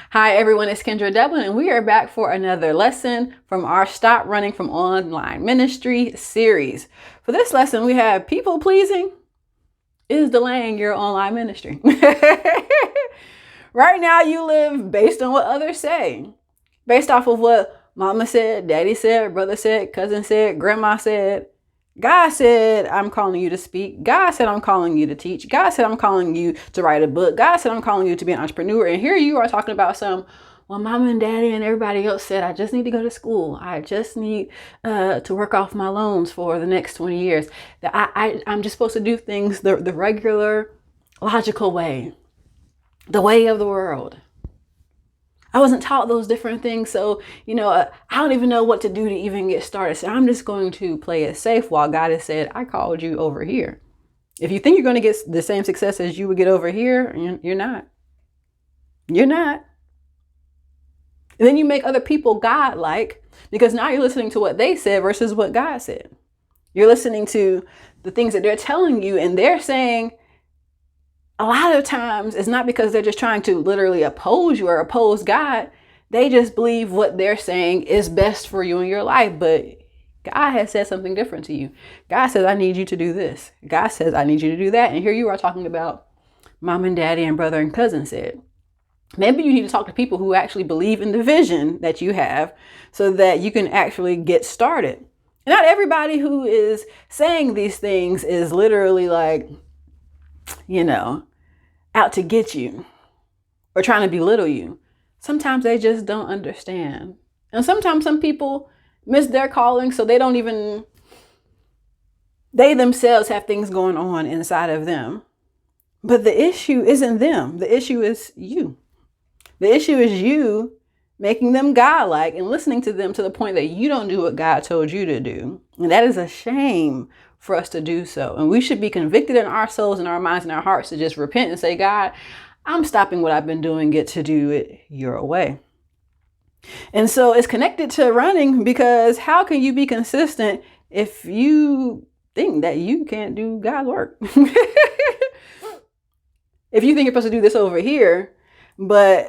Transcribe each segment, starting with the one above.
Hi everyone, it's Kendra Devlin and we are back for another lesson from our Stop Running from Online Ministry series. For this lesson, we have people pleasing is delaying your online ministry. Right now you live based on what others say, based off of what mama said, daddy said, brother said, cousin said, grandma said. God said, I'm calling you to speak. God said, I'm calling you to teach. God said, I'm calling you to write a book. God said, I'm calling you to be an entrepreneur. And here you are talking about well, mama and daddy and everybody else said, I just need to go to school. I just need to work off my loans for the next 20 years. That I'm just supposed to do things the regular, logical way, the way of the world. I wasn't taught those different things. So, I don't even know what to do to even get started. So I'm just going to play it safe while God has said, I called you over here. If you think you're going to get the same success as you would get over here, you're not. You're not. And then you make other people God-like because now you're listening to what they said versus what God said. You're listening to the things that they're telling you, and they're saying, a lot of times it's not because they're just trying to literally oppose you or oppose God. They just believe what they're saying is best for you in your life. But God has said something different to you. God says, I need you to do this. God says, I need you to do that. And here you are talking about mom and daddy and brother and cousin said. Maybe you need to talk to people who actually believe in the vision that you have so that you can actually get started. And not everybody who is saying these things is literally like, out to get you or trying to belittle you. Sometimes they just don't understand. And sometimes some people miss their calling, so they themselves have things going on inside of them. But the issue isn't them. The issue is you. The issue is you making them God-like and listening to them to the point that you don't do what God told you to do. And that is a shame for us to do so. And we should be convicted in our souls and our minds and our hearts to just repent and say, God, I'm stopping what I've been doing, get to do it your way. And so it's connected to running, because how can you be consistent if you think that you can't do God's work? If you think you're supposed to do this over here, but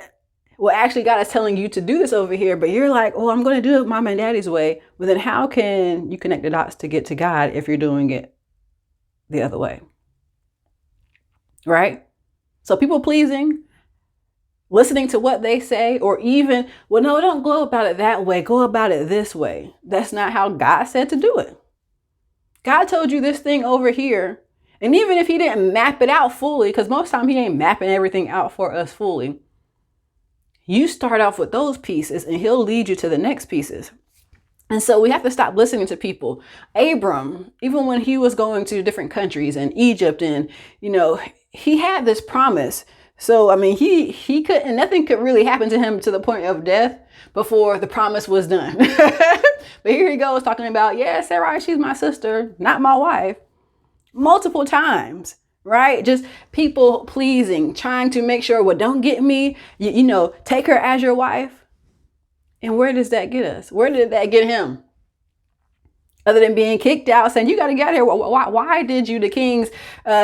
actually God is telling you to do this over here, but you're like, oh, I'm going to do it mom and daddy's way. Well, then how can you connect the dots to get to God if you're doing it the other way? Right? So people pleasing, listening to what they say, or even, well, no, don't go about it that way. Go about it this way. That's not how God said to do it. God told you this thing over here. And even if he didn't map it out fully, because most time he ain't mapping everything out for us fully, you start off with those pieces and he'll lead you to the next pieces. And so we have to stop listening to people. Abram, even when he was going to different countries and Egypt, and, he had this promise. So, he couldn't, nothing could really happen to him to the point of death before the promise was done. But here he goes talking about, yeah, Sarai, she's my sister, not my wife, multiple times. Right? Just people pleasing, trying to make sure, well, don't get me, take her as your wife. And where does that get us? Where did that get him? Other than being kicked out, saying, you got to get out of here. Why did you, the kings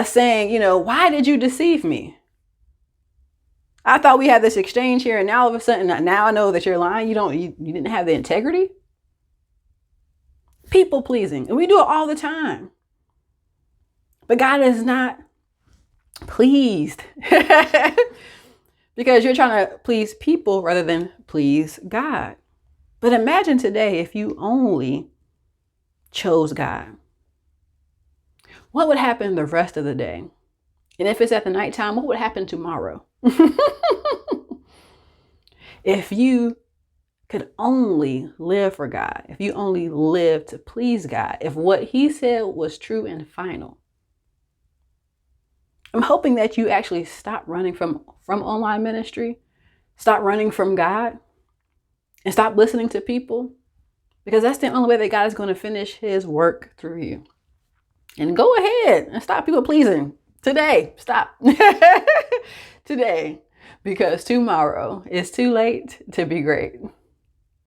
saying, why did you deceive me? I thought we had this exchange here, and now all of a sudden, now I know that you're lying. You didn't have the integrity. People pleasing. And we do it all the time. But God is not pleased because you're trying to please people rather than please God. But imagine today if you only chose God. What would happen the rest of the day? And if it's at the nighttime, what would happen tomorrow? If you could only live for God, if you only live to please God, if what he said was true and final. I'm hoping that you actually stop running from online ministry, stop running from God, and stop listening to people, because that's the only way that God is going to finish his work through you. And go ahead and stop people pleasing today. Stop today, because tomorrow is too late to be great.